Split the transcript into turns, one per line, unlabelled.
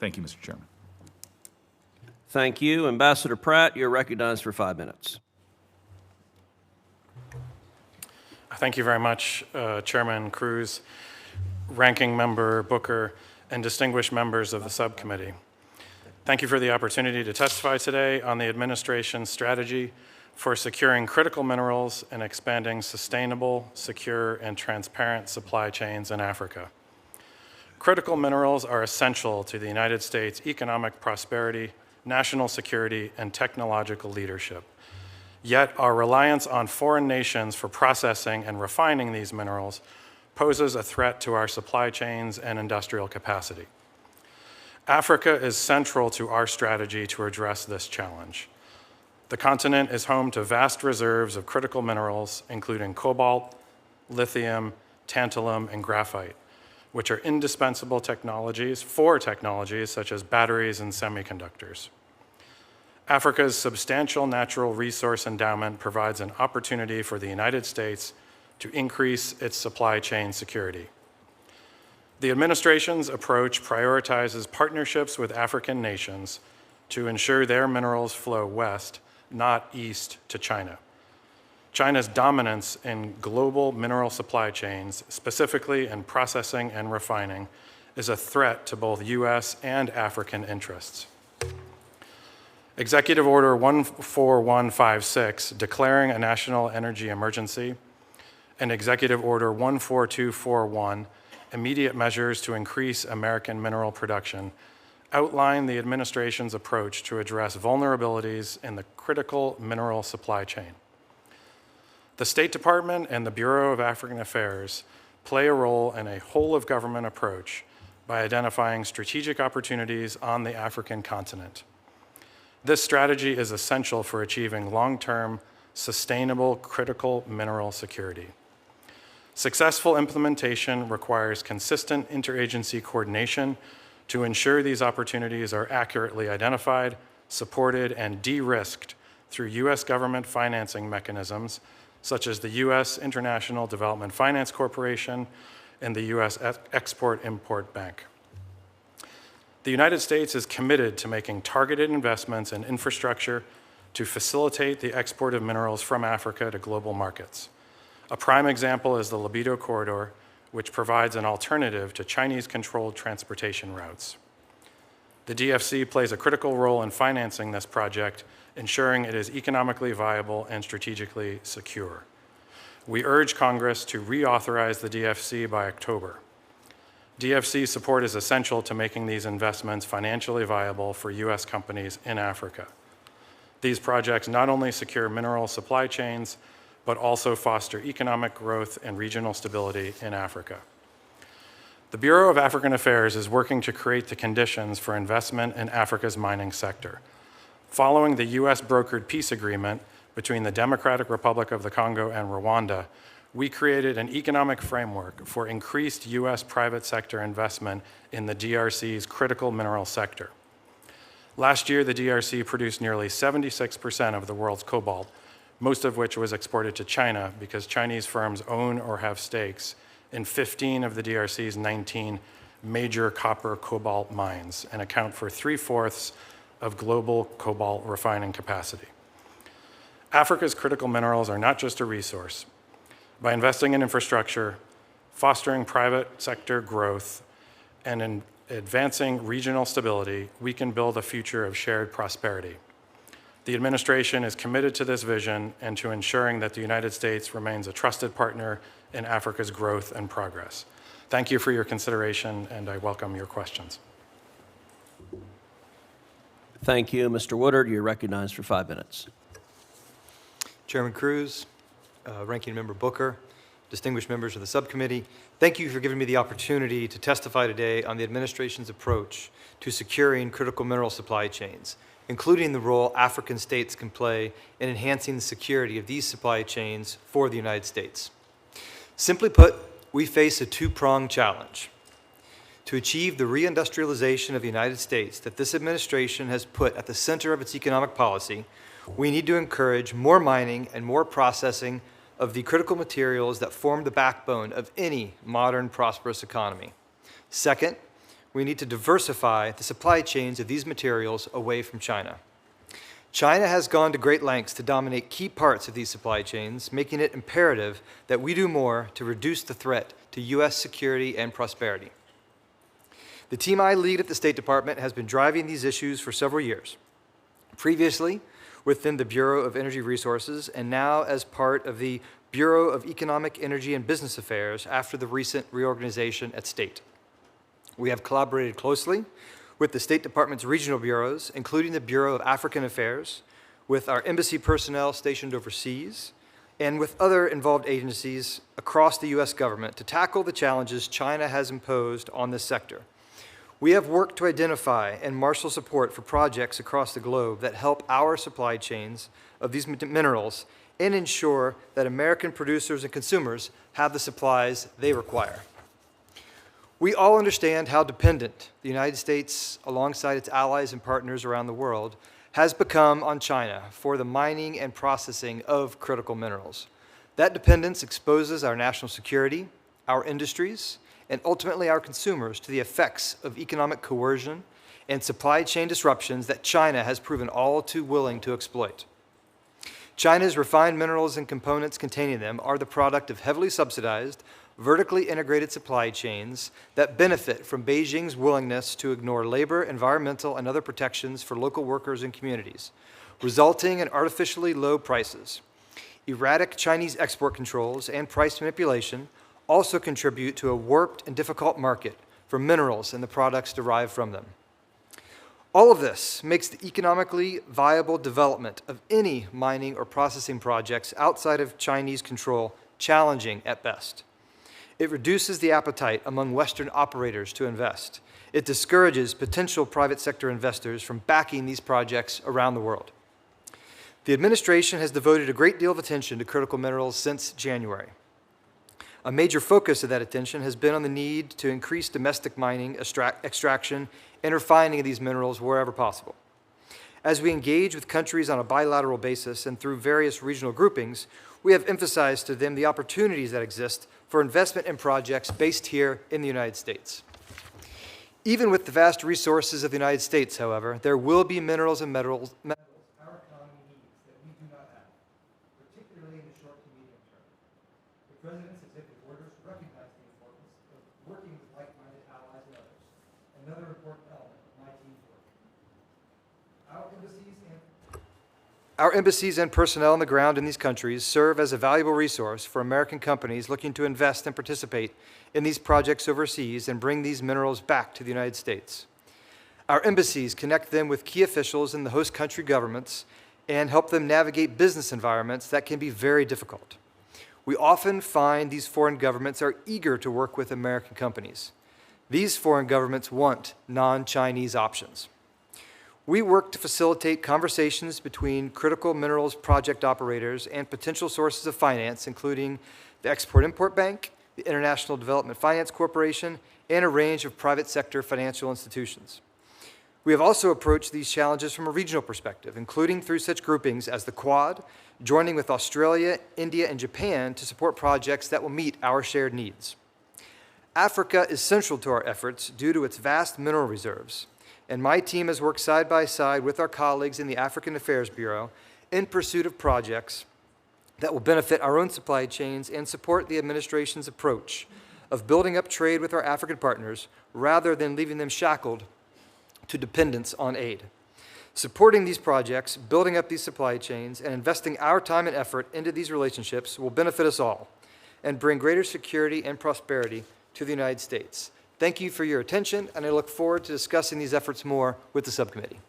Thank you, Mr. Chairman.
Thank you. Ambassador Pratt, you're recognized for 5 minutes.
Thank you very much, Chairman Cruz, Ranking Member Booker, and distinguished members of the subcommittee. Thank you for the opportunity to testify today on the administration's strategy for securing critical minerals and expanding sustainable, secure, and transparent supply chains in Africa. Critical minerals are essential to the United States' economic prosperity, national security, and technological leadership. Yet our reliance on foreign nations for processing and refining these minerals poses a threat to our supply chains and industrial capacity. Africa is central to our strategy to address this challenge. The continent is home to vast reserves of critical minerals, including cobalt, lithium, tantalum, and graphite, which are indispensable technologies such as batteries and semiconductors. Africa's substantial natural resource endowment provides an opportunity for the United States to increase its supply chain security. The administration's approach prioritizes partnerships with African nations to ensure their minerals flow west, not east to China. China's dominance in global mineral supply chains, specifically in processing and refining, is a threat to both U.S. and African interests. Executive Order 14156, declaring a national energy emergency, and Executive Order 14241, immediate measures to increase American mineral production, outline the administration's approach to address vulnerabilities in the critical mineral supply chain. The State Department and the Bureau of African Affairs play a role in a whole-of-government approach by identifying strategic opportunities on the African continent. This strategy is essential for achieving long-term, sustainable, critical mineral security. Successful implementation requires consistent interagency coordination to ensure these opportunities are accurately identified, supported, and de-risked through U.S. government financing mechanisms, such as the U.S. International Development Finance Corporation and the U.S. Export-Import Bank. The United States is committed to making targeted investments in infrastructure to facilitate the export of minerals from Africa to global markets. A prime example is the Libido Corridor, which provides an alternative to Chinese-controlled transportation routes. The DFC plays a critical role in financing this project, ensuring it is economically viable and strategically secure. We urge Congress to reauthorize the DFC by October. DFC support is essential to making these investments financially viable for U.S. companies in Africa. These projects not only secure mineral supply chains, but also foster economic growth and regional stability in Africa. The Bureau of African Affairs is working to create the conditions for investment in Africa's mining sector. Following the U.S.-brokered peace agreement between the Democratic Republic of the Congo and Rwanda, we created an economic framework for increased U.S. private sector investment in the DRC's critical mineral sector. Last year, the DRC produced nearly 76% of the world's cobalt, most of which was exported to China because Chinese firms own or have stakes in 15 of the DRC's 19 major copper cobalt mines and account for 3/4 of global cobalt refining capacity. Africa's critical minerals are not just a resource. By investing in infrastructure, fostering private sector growth, and in advancing regional stability, we can build a future of shared prosperity. The administration is committed to this vision and to ensuring that the United States remains a trusted partner in Africa's growth and progress. Thank you for your consideration, and I welcome your questions.
Thank you. Mr. Woodard, you're recognized for 5 minutes.
Chairman Cruz, Ranking Member Booker, distinguished members of the subcommittee, thank you for giving me the opportunity to testify today on the administration's approach to securing critical mineral supply chains, including the role African states can play in enhancing the security of these supply chains for the United States. Simply put, we face a two-pronged challenge. To achieve the reindustrialization of the United States that this administration has put at the center of its economic policy, we need to encourage more mining and more processing of the critical materials that form the backbone of any modern, prosperous economy. Second, we need to diversify the supply chains of these materials away from China. China has gone to great lengths to dominate key parts of these supply chains, making it imperative that we do more to reduce the threat to U.S. security and prosperity. The team I lead at the State Department has been driving these issues for several years, previously within the Bureau of Energy Resources and now as part of the Bureau of Economic, Energy, and Business Affairs after the recent reorganization at State. We have collaborated closely with the State Department's regional bureaus, including the Bureau of African Affairs, with our embassy personnel stationed overseas, and with other involved agencies across the U.S. government to tackle the challenges China has imposed on this sector. We have worked to identify and marshal support for projects across the globe that help our supply chains of these minerals and ensure that American producers and consumers have the supplies they require. We all understand how dependent the United States, alongside its allies and partners around the world, has become on China for the mining and processing of critical minerals. That dependence exposes our national security, our industries, and ultimately our consumers to the effects of economic coercion and supply chain disruptions that China has proven all too willing to exploit. China's refined minerals and components containing them are the product of heavily subsidized, vertically integrated supply chains that benefit from Beijing's willingness to ignore labor, environmental, and other protections for local workers and communities, resulting in artificially low prices. Erratic Chinese export controls and price manipulation also contribute to a warped and difficult market for minerals and the products derived from them. All of this makes the economically viable development of any mining or processing projects outside of Chinese control challenging at best. It reduces the appetite among Western operators to invest. It discourages potential private sector investors from backing these projects around the world. The administration has devoted a great deal of attention to critical minerals since January. A major focus of that attention has been on the need to increase domestic mining, extraction, and refining of these minerals wherever possible. As we engage with countries on a bilateral basis and through various regional groupings, we have emphasized to them the opportunities that exist for investment in projects based here in the United States. Even with the vast resources of the United States, however, there will be minerals and metals our economy needs that we do not have, particularly in the short to medium term. The President's executive orders recognize the importance of working with like-minded allies and others, another important element of my team's work. Our embassies and personnel on the ground in these countries serve as a valuable resource for American companies looking to invest and participate in these projects overseas and bring these minerals back to the United States. Our embassies connect them with key officials in the host country governments and help them navigate business environments that can be very difficult. We often find these foreign governments are eager to work with American companies. These foreign governments want non-Chinese options. We work to facilitate conversations between critical minerals project operators and potential sources of finance, including the Export-Import Bank, the International Development Finance Corporation, and a range of private sector financial institutions. We have also approached these challenges from a regional perspective, including through such groupings as the Quad, joining with Australia, India, and Japan to support projects that will meet our shared needs. Africa is central to our efforts due to its vast mineral reserves, and my team has worked side by side with our colleagues in the African Affairs Bureau in pursuit of projects that will benefit our own supply chains and support the administration's approach of building up trade with our African partners rather than leaving them shackled to dependence on aid. Supporting these projects, building up these supply chains, and investing our time and effort into these relationships will benefit us all and bring greater security and prosperity to the United States. Thank you for your attention, and I look forward to discussing these efforts more with the subcommittee.